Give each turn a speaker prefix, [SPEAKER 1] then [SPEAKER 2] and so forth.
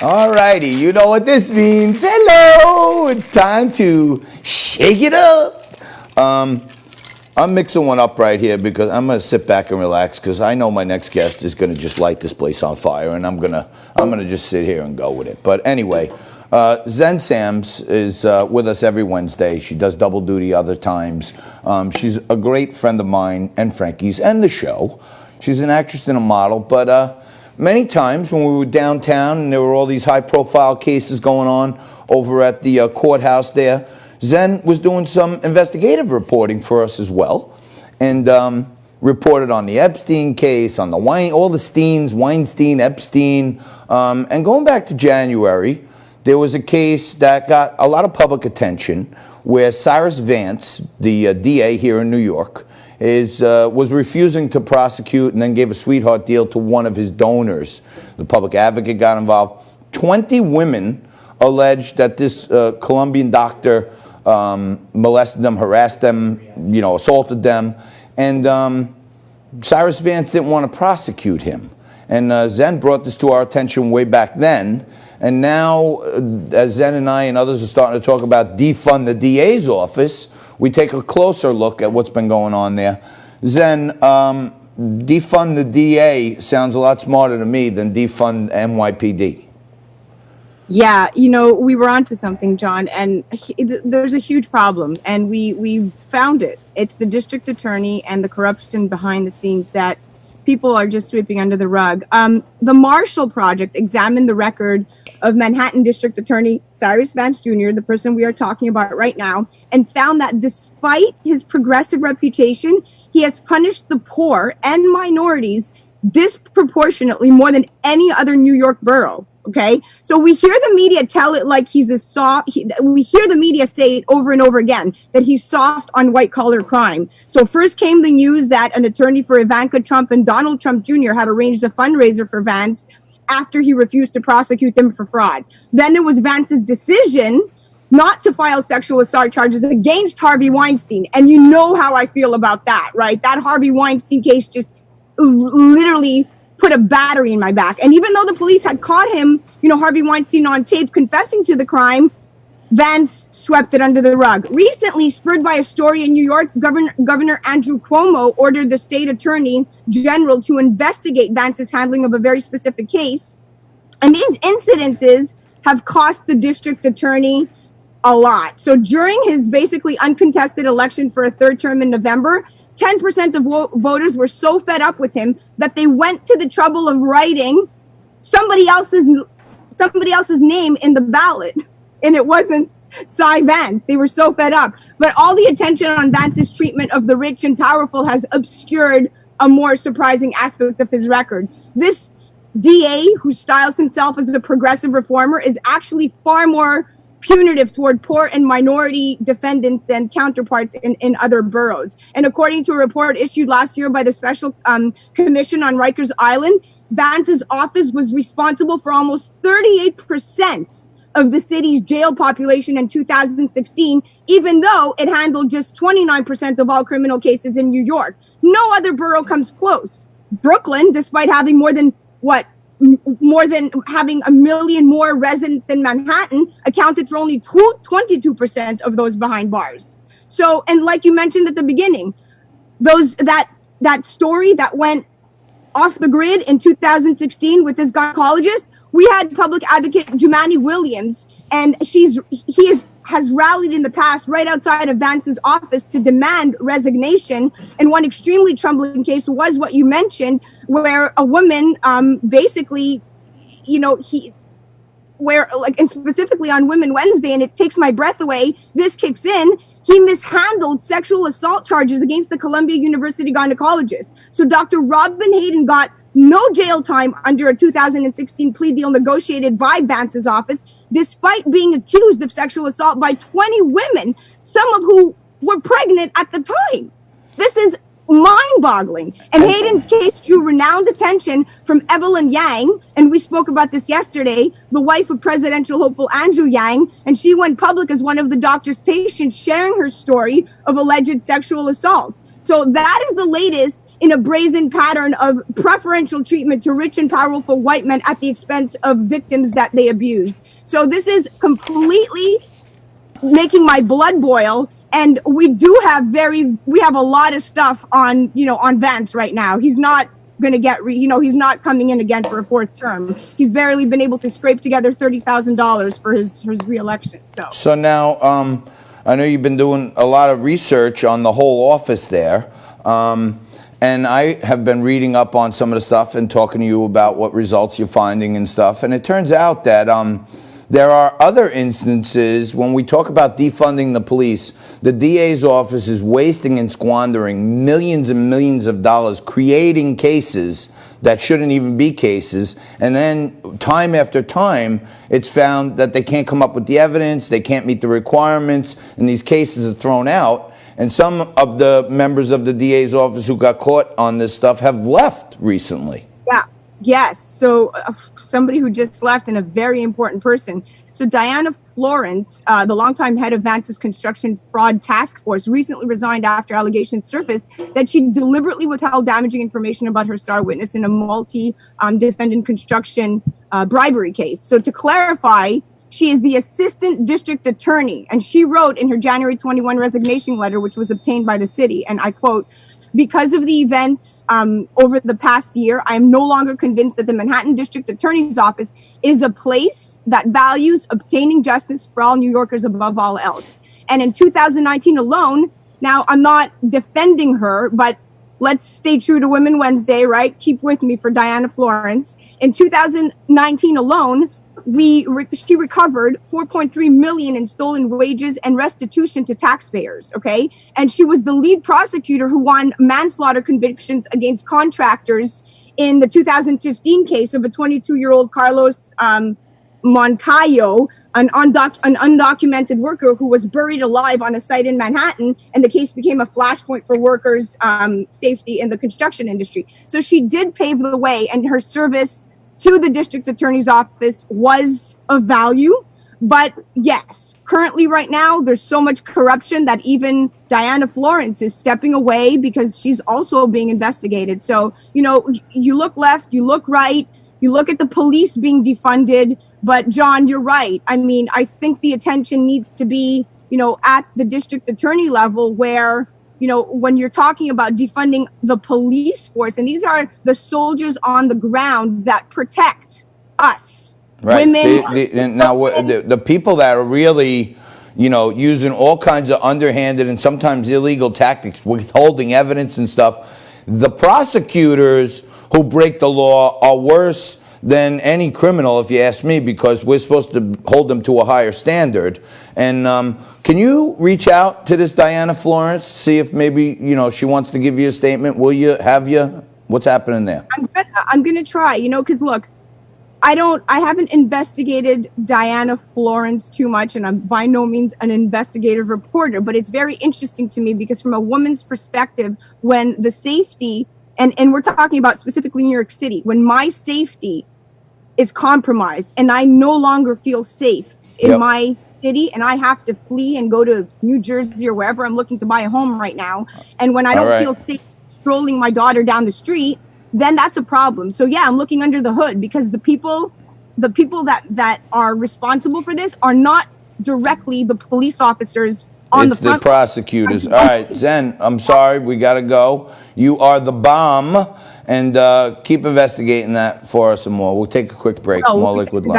[SPEAKER 1] All righty, you know what this means. Hello, it's time to shake it up. I'm mixing one up right here because I'm going to sit back and relax because I know my next guest is going to just light this place on fire, and I'm gonna just sit here and go with it. But anyway, Xen Sams is with us every Wednesday. She does double duty other times. She's a great friend of mine and Frankie's and the show. She's an actress and a model, but many times when we were downtown and there were all these high-profile cases going on over at the courthouse there, Xen was doing some investigative reporting for us as well, and reported on the Epstein case, on the all the Steens, Weinstein, Epstein, and going back to January, there was a case that got a lot of public attention where Cyrus Vance, the DA here in New York, was refusing to prosecute and then gave a sweetheart deal to one of his donors. The public advocate got involved. 20 women alleged that this Colombian doctor molested them, harassed them, assaulted them, and Cyrus Vance didn't want to prosecute him. And Xen brought this to our attention way back then, and now, as Xen and I and others are starting to talk about defund the DA's office, we take a closer look at what's been going on there. Xen, defund the DA sounds a lot smarter to me than defund NYPD.
[SPEAKER 2] Yeah, we were onto something, John, and there's a huge problem, and we found it. It's the district attorney and the corruption behind the scenes that people are just sweeping under the rug. The Marshall Project examined the record of Manhattan District Attorney Cyrus Vance Jr., the person we are talking about right now, and found that despite his progressive reputation, he has punished the poor and minorities disproportionately more than any other New York borough. Okay, so we hear the media tell it like he's a soft. We hear the media say it over and over again that he's soft on white collar crime. So first came the news that an attorney for Ivanka Trump and Donald Trump Jr. had arranged a fundraiser for Vance after he refused to prosecute them for fraud. Then there was Vance's decision not to file sexual assault charges against Harvey Weinstein, and you know how I feel about that, right? That Harvey Weinstein case just literally put a battery in my back. And even though the police had caught him, Harvey Weinstein on tape confessing to the crime, Vance swept it under the rug. Recently, spurred by a story in New York, Governor Andrew Cuomo ordered the state attorney general to investigate Vance's handling of a very specific case. And these incidences have cost the district attorney a lot. So during his basically uncontested election for a third term in November, 10% of voters were so fed up with him that they went to the trouble of writing somebody else's name in the ballot, and it wasn't Cy Vance. They were so fed up. But all the attention on Vance's treatment of the rich and powerful has obscured a more surprising aspect of his record. This DA, who styles himself as a progressive reformer, is actually far more punitive toward poor and minority defendants than counterparts in other boroughs. And according to a report issued last year by the Special Commission on Rikers Island, Vance's office was responsible for almost 38% of the city's jail population in 2016, even though it handled just 29% of all criminal cases in New York. No other borough comes close. Brooklyn, despite having more than having a million more residents than Manhattan, accounted for only 22% of those behind bars. So, and like you mentioned at the beginning, that story that went off the grid in 2016 with this gynecologist, we had public advocate Jumaane Williams, and he has rallied in the past right outside of Vance's office to demand resignation. And one extremely troubling case was what you mentioned, where a woman basically, and specifically on Women Wednesday, and it takes my breath away, this kicks in, he mishandled sexual assault charges against the Columbia University gynecologist. So Dr. Robin Hayden got no jail time under a 2016 plea deal negotiated by Vance's office, despite being accused of sexual assault by 20 women, some of who were pregnant at the time. This is mind-boggling. And Hayden's case drew renowned attention from Evelyn Yang, and we spoke about this yesterday, the wife of presidential hopeful Andrew Yang, and she went public as one of the doctor's patients sharing her story of alleged sexual assault. So that is the latest in a brazen pattern of preferential treatment to rich and powerful white men at the expense of victims that they abused. So this is completely making my blood boil. And we have a lot of stuff on, on Vance right now. He's not going to get, he's not coming in again for a fourth term. He's barely been able to scrape together $30,000 for his reelection.
[SPEAKER 1] So now, I know you've been doing a lot of research on the whole office there. And I have been reading up on some of the stuff and talking to you about what results you're finding and stuff. And it turns out that there are other instances when we talk about defunding the police, the DA's office is wasting and squandering millions and millions of dollars creating cases that shouldn't even be cases. And then time after time, it's found that they can't come up with the evidence, they can't meet the requirements, and these cases are thrown out. And some of the members of the DA's office who got caught on this stuff have left recently.
[SPEAKER 2] Yeah. Yes. So somebody who just left, and a very important person. So Diana Florence, the longtime head of Vance's construction fraud task force, recently resigned after allegations surfaced that she deliberately withheld damaging information about her star witness in a multi-defendant construction bribery case. So to clarify, she is the assistant district attorney, and she wrote in her January 21 resignation letter, which was obtained by the city, and I quote, "Because of the events over the past year, I am no longer convinced that the Manhattan District Attorney's Office is a place that values obtaining justice for all New Yorkers above all else." And in 2019 alone, now I'm not defending her, but let's stay true to Women Wednesday, right? Keep with me for Diana Florence. In 2019 alone, she recovered $4.3 million in stolen wages and restitution to taxpayers. Okay, and she was the lead prosecutor who won manslaughter convictions against contractors in the 2015 case of a 22-year-old Carlos Moncayo, an undocumented worker who was buried alive on a site in Manhattan, and the case became a flashpoint for workers' safety in the construction industry. So she did pave the way, and her service to the district attorney's office was of value. But yes, currently right now, there's so much corruption that even Diana Florence is stepping away because she's also being investigated. So, you look left, you look right, you look at the police being defunded. But John, you're right. I mean, I think the attention needs to be, at the district attorney level where, when you're talking about defunding the police force, and these are the soldiers on the ground that protect us,
[SPEAKER 1] right.
[SPEAKER 2] Women.
[SPEAKER 1] The people that are really, using all kinds of underhanded and sometimes illegal tactics, withholding evidence and stuff, the prosecutors who break the law are worse than any criminal, if you ask me, because we're supposed to hold them to a higher standard. And can you reach out to this Diana Florence, see if maybe, she wants to give you a statement? Will you? Have you? What's happening there?
[SPEAKER 2] I'm gonna try, because look, I haven't investigated Diana Florence too much, and I'm by no means an investigative reporter, but it's very interesting to me because from a woman's perspective, when the safety, and we're talking about specifically New York City, when my safety is compromised and I no longer feel safe in my city and I have to flee and go to New Jersey or wherever I'm looking to buy a home right now, and when I don't feel safe strolling my daughter down the street, then that's a problem. So yeah, I'm looking under the hood because the people that are responsible for this are not directly the police officers on the front.
[SPEAKER 1] It's the prosecutors. All right, Xen, I'm sorry, we got to go. You are the bomb, and keep investigating that for us some more. We'll take a quick break. More Liquid Lunch.